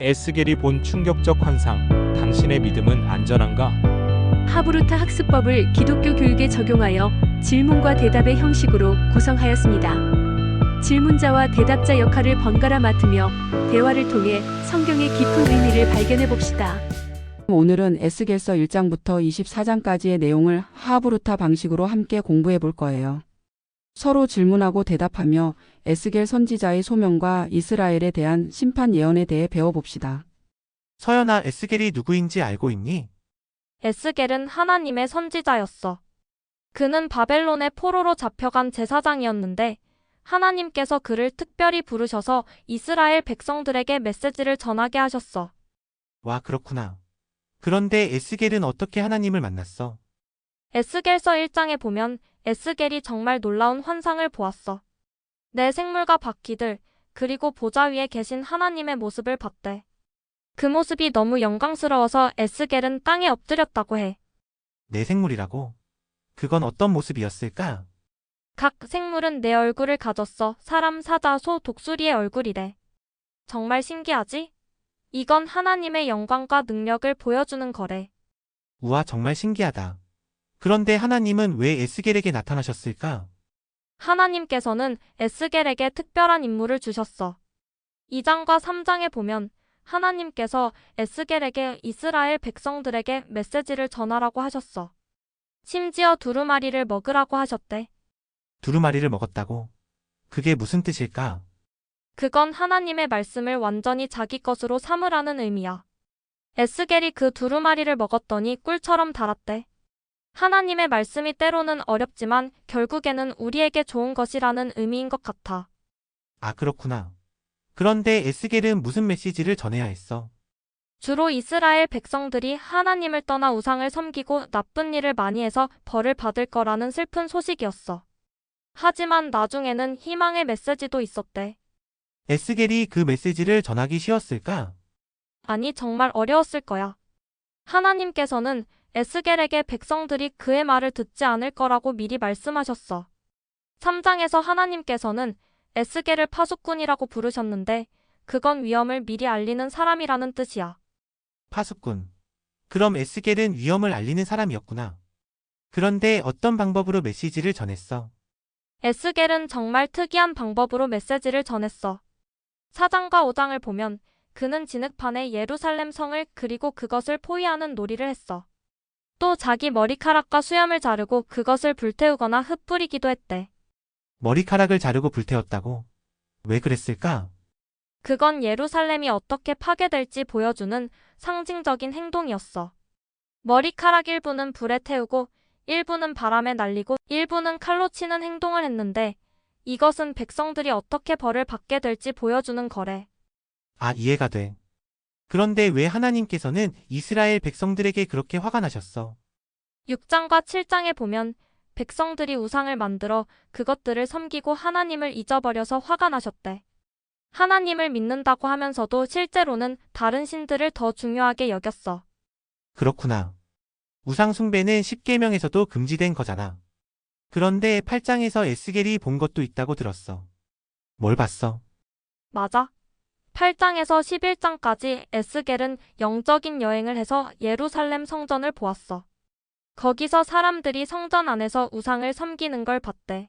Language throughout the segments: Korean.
에스겔이 본 충격적 환상. 당신의 믿음은 안전한가? 하브루타 학습법을 기독교 교육에 적용하여 질문과 대답의 형식으로 구성하였습니다. 질문자와 대답자 역할을 번갈아 맡으며 대화를 통해 성경의 깊은 의미를 발견해 봅시다. 오늘은 에스겔서 1장부터 24장까지의 내용을 하브루타 방식으로 함께 공부해 볼 거예요. 서로 질문하고 대답하며 에스겔 선지자의 소명과 이스라엘에 대한 심판 예언에 대해 배워봅시다. 서연아, 에스겔이 누구인지 알고 있니? 에스겔은 하나님의 선지자였어. 그는 바벨론의 포로로 잡혀간 제사장이었는데 하나님께서 그를 특별히 부르셔서 이스라엘 백성들에게 메시지를 전하게 하셨어. 와, 그렇구나. 그런데 에스겔은 어떻게 하나님을 만났어? 에스겔서 1장에 보면 에스겔이 정말 놀라운 환상을 보았어. 내 생물과 바퀴들, 그리고 보좌 위에 계신 하나님의 모습을 봤대. 그 모습이 너무 영광스러워서 에스겔은 땅에 엎드렸다고 해. 내 생물이라고? 그건 어떤 모습이었을까? 각 생물은 내 얼굴을 가졌어. 사람, 사자, 소, 독수리의 얼굴이래. 정말 신기하지? 이건 하나님의 영광과 능력을 보여주는 거래. 우와, 정말 신기하다. 그런데 하나님은 왜 에스겔에게 나타나셨을까? 하나님께서는 에스겔에게 특별한 임무를 주셨어. 2장과 3장에 보면 하나님께서 에스겔에게 이스라엘 백성들에게 메시지를 전하라고 하셨어. 심지어 두루마리를 먹으라고 하셨대. 두루마리를 먹었다고? 그게 무슨 뜻일까? 그건 하나님의 말씀을 완전히 자기 것으로 삼으라는 의미야. 에스겔이 그 두루마리를 먹었더니 꿀처럼 달았대. 하나님의 말씀이 때로는 어렵지만 결국에는 우리에게 좋은 것이라는 의미인 것 같아. 아, 그렇구나. 그런데 에스겔은 무슨 메시지를 전해야 했어? 주로 이스라엘 백성들이 하나님을 떠나 우상을 섬기고 나쁜 일을 많이 해서 벌을 받을 거라는 슬픈 소식이었어. 하지만 나중에는 희망의 메시지도 있었대. 에스겔이 그 메시지를 전하기 쉬웠을까? 아니, 정말 어려웠을 거야. 하나님께서는 에스겔에게 백성들이 그의 말을 듣지 않을 거라고 미리 말씀하셨어. 3장에서 하나님께서는 에스겔을 파수꾼이라고 부르셨는데 그건 위험을 미리 알리는 사람이라는 뜻이야. 파수꾼. 그럼 에스겔은 위험을 알리는 사람이었구나. 그런데 어떤 방법으로 메시지를 전했어? 에스겔은 정말 특이한 방법으로 메시지를 전했어. 4장과 5장을 보면 그는 진흙판에 예루살렘 성을 그리고 그것을 포위하는 놀이를 했어. 또 자기 머리카락과 수염을 자르고 그것을 불태우거나 흩뿌리기도 했대. 머리카락을 자르고 불태웠다고? 왜 그랬을까? 그건 예루살렘이 어떻게 파괴될지 보여주는 상징적인 행동이었어. 머리카락 일부는 불에 태우고 일부는 바람에 날리고 일부는 칼로 치는 행동을 했는데 이것은 백성들이 어떻게 벌을 받게 될지 보여주는 거래. 아, 이해가 돼. 그런데 왜 하나님께서는 이스라엘 백성들에게 그렇게 화가 나셨어? 6장과 7장에 보면 백성들이 우상을 만들어 그것들을 섬기고 하나님을 잊어버려서 화가 나셨대. 하나님을 믿는다고 하면서도 실제로는 다른 신들을 더 중요하게 여겼어. 그렇구나. 우상 숭배는 십계명에서도 금지된 거잖아. 그런데 8장에서 에스겔이 본 것도 있다고 들었어. 뭘 봤어? 맞아. 8장에서 11장까지 에스겔은 영적인 여행을 해서 예루살렘 성전을 보았어. 거기서 사람들이 성전 안에서 우상을 섬기는 걸 봤대.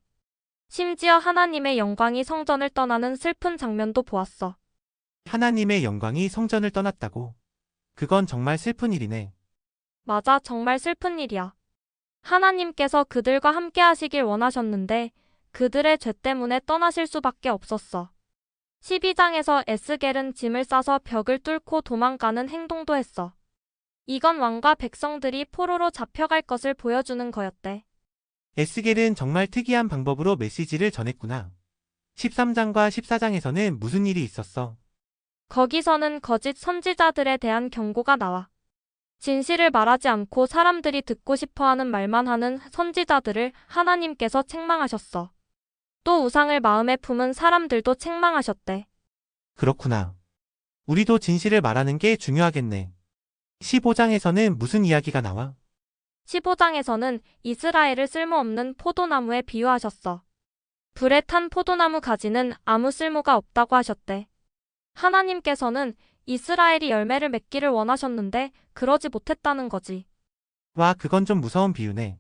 심지어 하나님의 영광이 성전을 떠나는 슬픈 장면도 보았어. 하나님의 영광이 성전을 떠났다고? 그건 정말 슬픈 일이네. 맞아, 정말 슬픈 일이야. 하나님께서 그들과 함께 하시길 원하셨는데 그들의 죄 때문에 떠나실 수밖에 없었어. 12장에서 에스겔은 짐을 싸서 벽을 뚫고 도망가는 행동도 했어. 이건 왕과 백성들이 포로로 잡혀갈 것을 보여주는 거였대. 에스겔은 정말 특이한 방법으로 메시지를 전했구나. 13장과 14장에서는 무슨 일이 있었어? 거기서는 거짓 선지자들에 대한 경고가 나와. 진실을 말하지 않고 사람들이 듣고 싶어하는 말만 하는 선지자들을 하나님께서 책망하셨어. 또 우상을 마음에 품은 사람들도 책망하셨대. 그렇구나. 우리도 진실을 말하는 게 중요하겠네. 15장에서는 무슨 이야기가 나와? 15장에서는 이스라엘을 쓸모없는 포도나무에 비유하셨어. 불에 탄 포도나무 가지는 아무 쓸모가 없다고 하셨대. 하나님께서는 이스라엘이 열매를 맺기를 원하셨는데 그러지 못했다는 거지. 와, 그건 좀 무서운 비유네.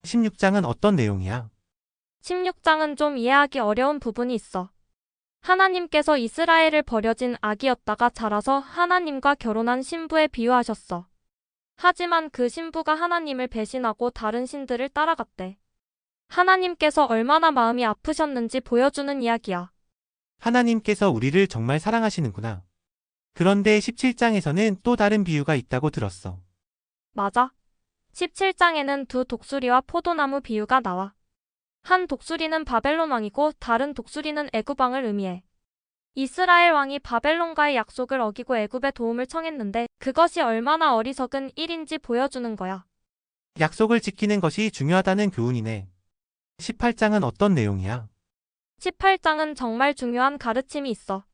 16장은 어떤 내용이야? 16장은 좀 이해하기 어려운 부분이 있어. 하나님께서 이스라엘을 버려진 아기였다가 자라서 하나님과 결혼한 신부에 비유하셨어. 하지만 그 신부가 하나님을 배신하고 다른 신들을 따라갔대. 하나님께서 얼마나 마음이 아프셨는지 보여주는 이야기야. 하나님께서 우리를 정말 사랑하시는구나. 그런데 17장에서는 또 다른 비유가 있다고 들었어. 맞아. 17장에는 두 독수리와 포도나무 비유가 나와. 한 독수리는 바벨론 왕이고 다른 독수리는 애굽 왕을 의미해. 이스라엘 왕이 바벨론과의 약속을 어기고 애굽의 도움을 청했는데 그것이 얼마나 어리석은 일인지 보여주는 거야. 약속을 지키는 것이 중요하다는 교훈이네. 18장은 어떤 내용이야? 18장은 정말 중요한 가르침이 있어.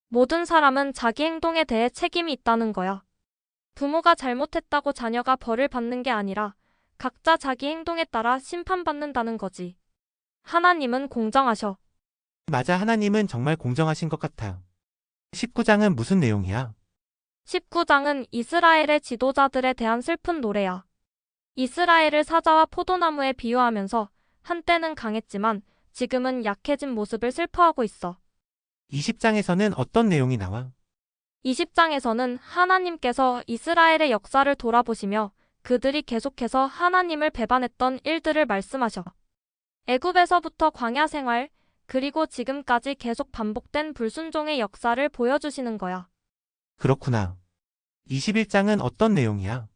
모든 사람은 자기 행동에 대해 책임이 있다는 거야. 부모가 잘못했다고 자녀가 벌을 받는 게 아니라 각자 자기 행동에 따라 심판받는다는 거지. 하나님은 공정하셔. 맞아, 하나님은 정말 공정하신 것 같아. 19장은 무슨 내용이야? 19장은 이스라엘의 지도자들에 대한 슬픈 노래야. 이스라엘을 사자와 포도나무에 비유하면서 한때는 강했지만 지금은 약해진 모습을 슬퍼하고 있어. 20장에서는 어떤 내용이 나와? 20장에서는 하나님께서 이스라엘의 역사를 돌아보시며 그들이 계속해서 하나님을 배반했던 일들을 말씀하셔. 애굽에서부터 광야 생활, 그리고 지금까지 계속 반복된 불순종의 역사를 보여주시는 거야. 그렇구나. 21장은 어떤 내용이야?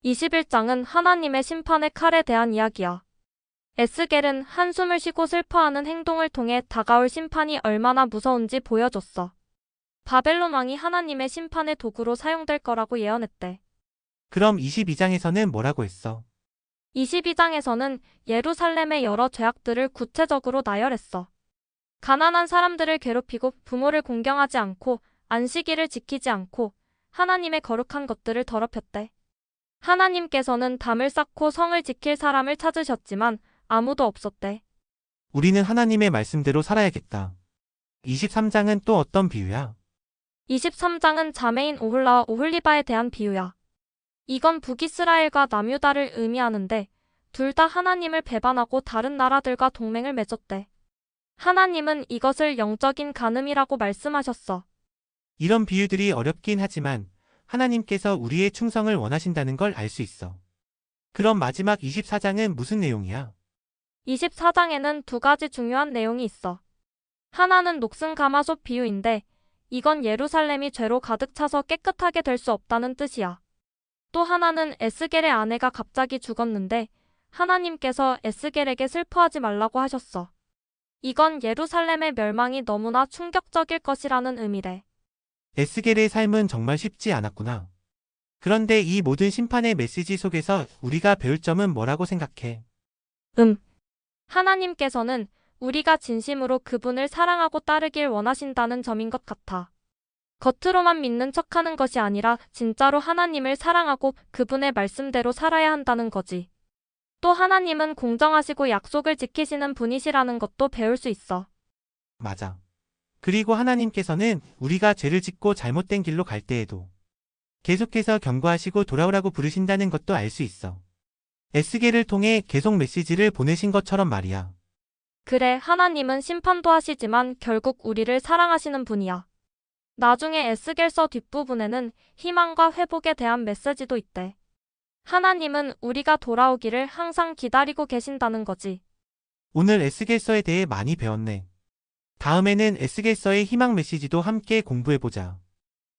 21장은 하나님의 심판의 칼에 대한 이야기야. 에스겔은 한숨을 쉬고 슬퍼하는 행동을 통해 다가올 심판이 얼마나 무서운지 보여줬어. 바벨론 왕이 하나님의 심판의 도구로 사용될 거라고 예언했대. 그럼 22장에서는 뭐라고 했어? 22장에서는 예루살렘의 여러 죄악들을 구체적으로 나열했어. 가난한 사람들을 괴롭히고 부모를 공경하지 않고 안식일을 지키지 않고 하나님의 거룩한 것들을 더럽혔대. 하나님께서는 담을 쌓고 성을 지킬 사람을 찾으셨지만 아무도 없었대. 우리는 하나님의 말씀대로 살아야겠다. 23장은 또 어떤 비유야? 23장은 자매인 오홀라와 오홀리바에 대한 비유야. 이건 북이스라엘과 남유다를 의미하는데 둘 다 하나님을 배반하고 다른 나라들과 동맹을 맺었대. 하나님은 이것을 영적인 간음이라고 말씀하셨어. 이런 비유들이 어렵긴 하지만 하나님께서 우리의 충성을 원하신다는 걸 알 수 있어. 그럼 마지막 24장은 무슨 내용이야? 24장에는 두 가지 중요한 내용이 있어. 하나는 녹슨 가마솥 비유인데 이건 예루살렘이 죄로 가득 차서 깨끗하게 될 수 없다는 뜻이야. 또 하나는 에스겔의 아내가 갑자기 죽었는데 하나님께서 에스겔에게 슬퍼하지 말라고 하셨어. 이건 예루살렘의 멸망이 너무나 충격적일 것이라는 의미래. 에스겔의 삶은 정말 쉽지 않았구나. 그런데 이 모든 심판의 메시지 속에서 우리가 배울 점은 뭐라고 생각해? 하나님께서는 우리가 진심으로 그분을 사랑하고 따르길 원하신다는 점인 것 같아. 겉으로만 믿는 척하는 것이 아니라 진짜로 하나님을 사랑하고 그분의 말씀대로 살아야 한다는 거지. 또 하나님은 공정하시고 약속을 지키시는 분이시라는 것도 배울 수 있어. 맞아. 그리고 하나님께서는 우리가 죄를 짓고 잘못된 길로 갈 때에도 계속해서 경고하시고 돌아오라고 부르신다는 것도 알 수 있어. 에스겔을 통해 계속 메시지를 보내신 것처럼 말이야. 그래, 하나님은 심판도 하시지만 결국 우리를 사랑하시는 분이야. 나중에 에스겔서 뒷부분에는 희망과 회복에 대한 메시지도 있대. 하나님은 우리가 돌아오기를 항상 기다리고 계신다는 거지. 오늘 에스겔서에 대해 많이 배웠네. 다음에는 에스겔서의 희망 메시지도 함께 공부해보자.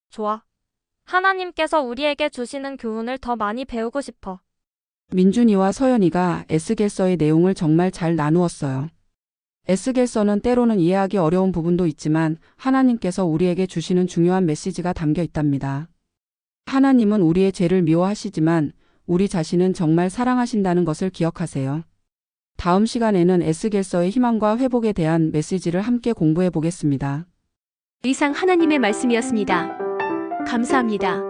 좋아. 하나님께서 우리에게 주시는 교훈을 더 많이 배우고 싶어. 민준이와 서연이가 에스겔서의 내용을 정말 잘 나누었어요. 에스겔서는 때로는 이해하기 어려운 부분도 있지만 하나님께서 우리에게 주시는 중요한 메시지가 담겨 있답니다. 하나님은 우리의 죄를 미워하시지만 우리 자신은 정말 사랑하신다는 것을 기억하세요. 다음 시간에는 에스겔서의 희망과 회복에 대한 메시지를 함께 공부해 보겠습니다. 이상 하나님의 말씀이었습니다. 감사합니다.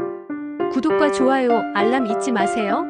구독과 좋아요, 알람 잊지 마세요.